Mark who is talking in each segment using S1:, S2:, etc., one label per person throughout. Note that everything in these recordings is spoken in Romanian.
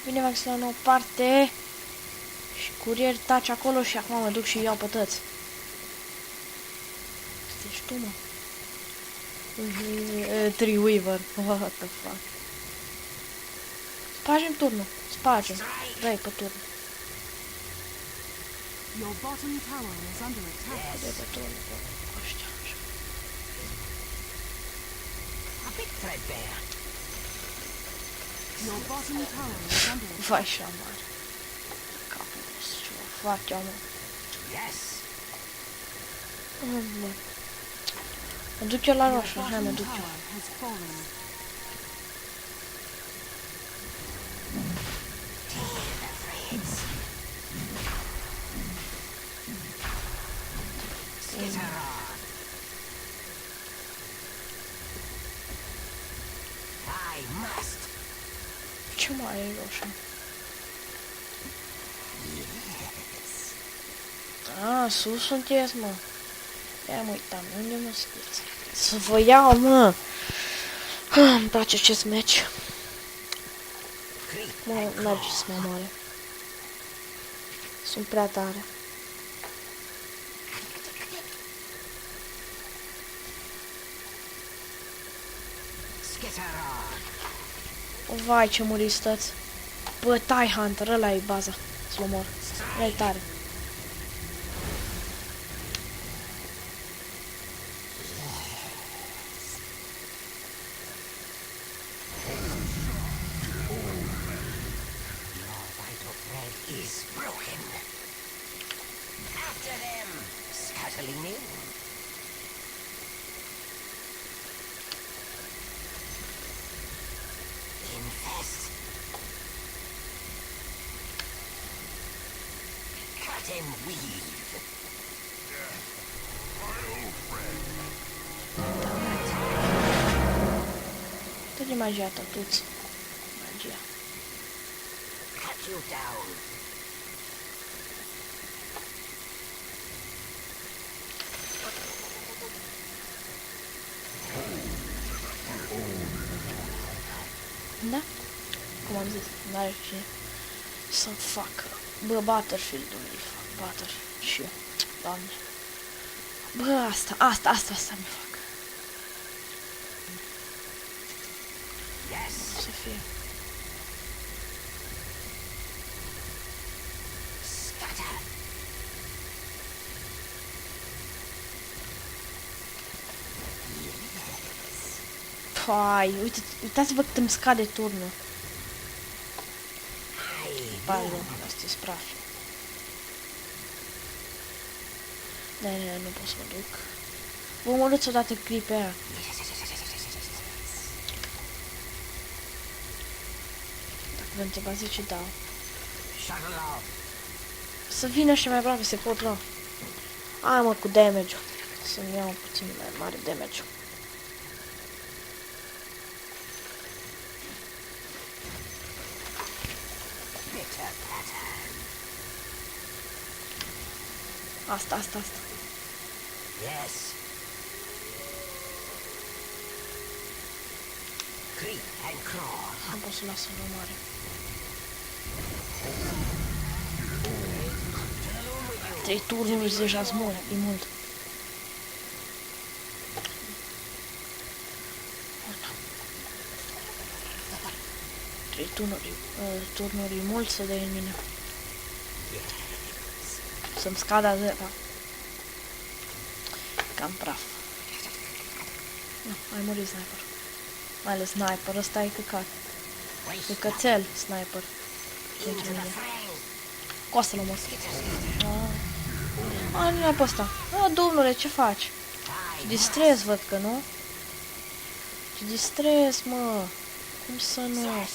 S1: Bine, Max, la o parte. Și curier taci acolo și acum mă duc și iau pe toți. Ești tu, mă. Tree Weaver. What the fuck. Spargem turnul. Spargem. Dai pe turn.
S2: Your bottom tower is under attack.
S1: Dai pe turn. Ăștia, așa.
S3: A bit threadbare.
S2: Your bottom tower is under attack.
S1: Vai, și amar. Capul nostru, ceva fac eu, mă.
S3: Yes.
S1: Mă. Mă duc eu la
S2: Your
S1: roșu, hai mă
S2: bottom
S1: duc eu.
S2: tower has fallen.
S3: Skitter on. I must.
S1: Ce mare e roșu? Ah, sus sunteți, mă. Ia mă uitam, unde mă sunteți? Să vă iau, mă! Îmi place acest meci. Mă, merge să mă moare. Sunt prea tare.
S3: Skitter on.
S1: Vai, ce muriți toți. Bă, Tai Hunter, ăla e baza. Să-l omor. Ăla e tare.
S3: Your vital thread is broken. After them, scuttling in. Infest. Cut and weave.
S1: Tot de magia ta, toți. Magia.
S3: Cut you down.
S1: Da? Cum am zis, n-are ce să facă. Bă, Battlefield-ul îi fac. Battlefield și eu. Doamne. Bă, asta mi fac.
S3: Yes.
S1: Să fie.
S3: Scatter.
S1: Păi, uitați-vă cât îmi scade turnul. Pardon, asta e spraf. Nu pot să mă duc. Vă omorâți odată clipea aia. Dacă vă întrebați de ce dau.
S3: Shuttle off.
S1: Să vină și mai aproape, se pot lua. Hai mă, cu damage-ul. Să-mi iau puțin mai mare damage-ul.
S3: Bitter pattern.
S1: Asta.
S3: Yes. Creep and crawl.
S1: Nu pot să las în mare. Trei turnuri deja sunt mult, e mult. Trei turnuri e mult să dai în mine. Să-mi scadă atâta. Cam praf. Nu, ai murit sniper. Mai ales sniper, ăsta e căcat. E cățel sniper. Pentru mine. Coastă-l omos. Nu mai pe ăsta. Domnule, ce faci? Te distrezi, văd că nu? Te distrezi, mă. Cum să nu?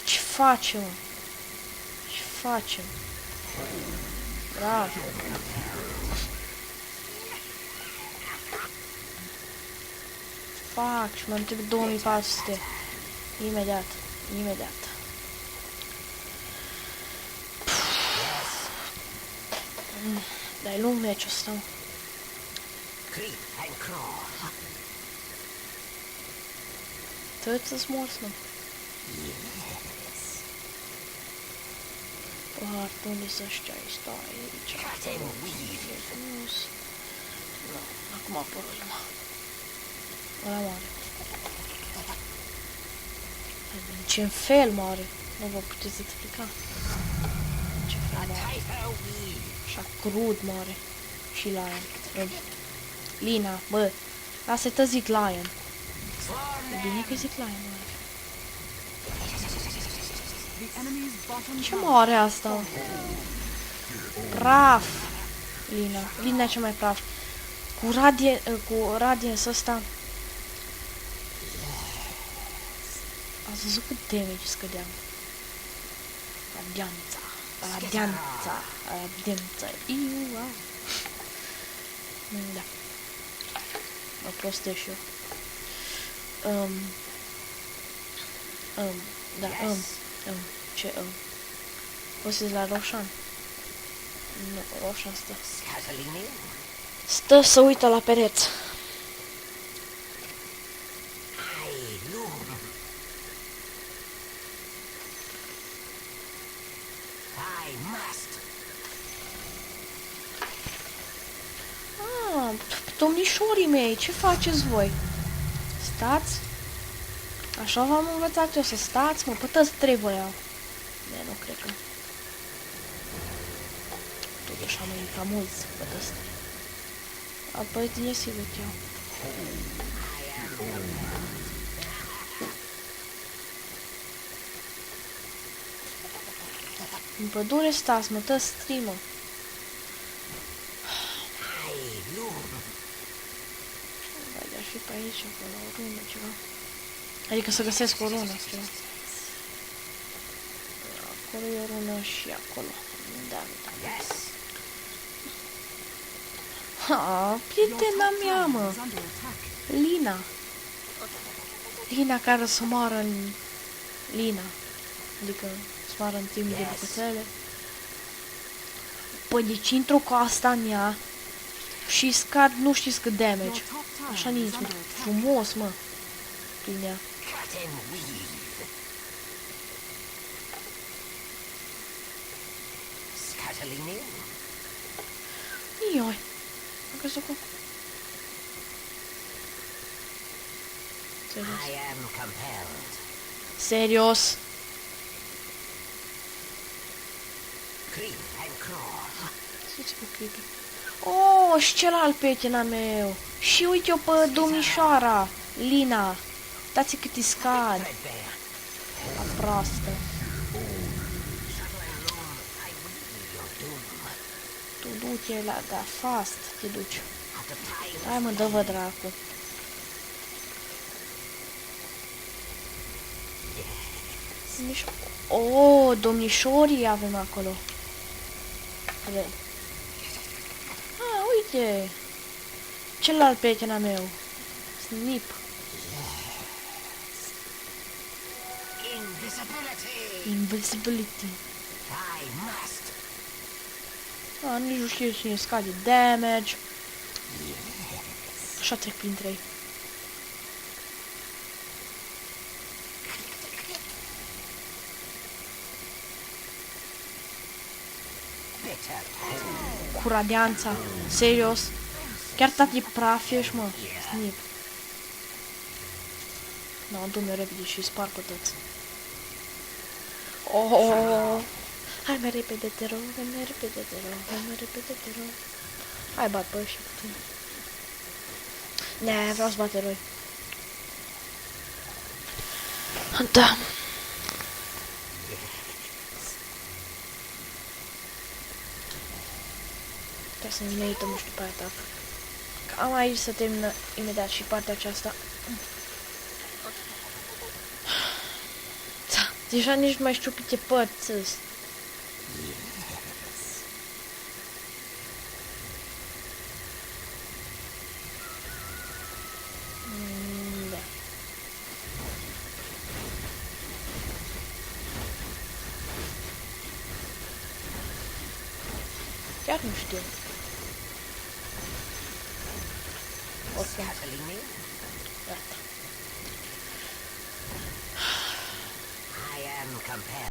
S1: Ce facem, mă? Ce facem? Bravo. Fac, și mai trebuie 2400. Imediat. Dar e lung meciul ăsta.
S3: Creep and crawl.
S1: Toți să-ți morți, mă. Cu hartă, unde să știu, stai aici.
S3: Cut and weave.
S1: Frumos. Nu, acum apără mă. Ăla mare. În ce fel mare? Nu vă puteți explica. În ce fel mare.
S3: Typho weave.
S1: Așa crud mare. Și lion. Lina, bă. Lasă-i să zic lion.
S3: Swarm
S1: E bine că zic lion, mare.
S2: The enemy's bottom
S1: Ce
S2: tower
S1: mare asta? Praf. Lina. Lina e cea mai praf. Cu radiance ăsta. Ați văzut cât damage scădeam? Radianța. Iu, wow. Da. Mă prostesc eu. Da, ce o să la Roșan? Nu, Roșan stă.
S3: Scuttling in.
S1: Stă să uită la pereți.
S3: I loom. I must.
S1: Domnișorii mei, ce faceți voi? Stați? Așa v-am învățat eu să stați, mă, pătăți trebuia. Nu cred că. Totuși am cam mulți pătăți. Apoi tine sigur că eu. În pădure stați, mă, tă streamă.
S3: I loom.
S1: Ar fi pe aici, acolo, o rună, ceva. Adică să găsesc o rună, ceva. Acolo e o rună și acolo. Da.
S3: Yes.
S1: Ha,
S2: Your
S1: prietena
S2: top
S1: mea,
S2: tower
S1: mă.
S2: is under attack.
S1: Lina. Lina care să moară în... Lina. Adică să moară în timp de bucățele. Păi deci intru cu asta în ea și scad nu știți cât damage.
S2: Your top tower
S1: Așa
S2: is
S1: nici,
S2: under
S1: mă.
S2: attack.
S1: Frumos, mă. Prin ea.
S3: Cut and weave. Scuttling in.
S1: Ioi. Am crezut că... Serios.
S3: I am compelled.
S1: Serios.
S3: Creep and crawl.
S1: Ce cu creepy. Oh, și celălalt prietena meu. Și uite-o pe domnișoara, Lina. Uitați cât îi scad.
S3: Threadbare.
S1: La proastă.
S3: Shuttle and loom. I weave your doom.
S1: Tu du-te la... Da, fast te duci.
S3: At the time.
S1: Hai mă, dă-vă dracu. Oh, domnișorii avem acolo. Avem. Ah, uite. Celălalt prietena meu. Snip.
S3: Invisibility.
S1: Invisibility.
S3: I must.
S1: Ah, nici nu știu cine scade damage. Așa trec printre ei.
S3: Bitter pattern.
S1: Cu radianța. Serios. Chiar tati praf ești, mă. Snip. No, du-mi repede și spar pe toți. Oh! Hai mai repede, te rog, hai mai repede, te rog, hai mai repede, te rog. Hai, bat pe ăștia puțin. Ne, vreau să bat eroi. Da. Trebuie să ne uităm, nu știu, pe atac. Cam aici să termină imediat și partea aceasta. Da, deja nici nu mai știu câte părți sunt. Da. Chiar nu știu. Oricum,
S3: Scuttling in.
S1: gata.
S3: I am compelled.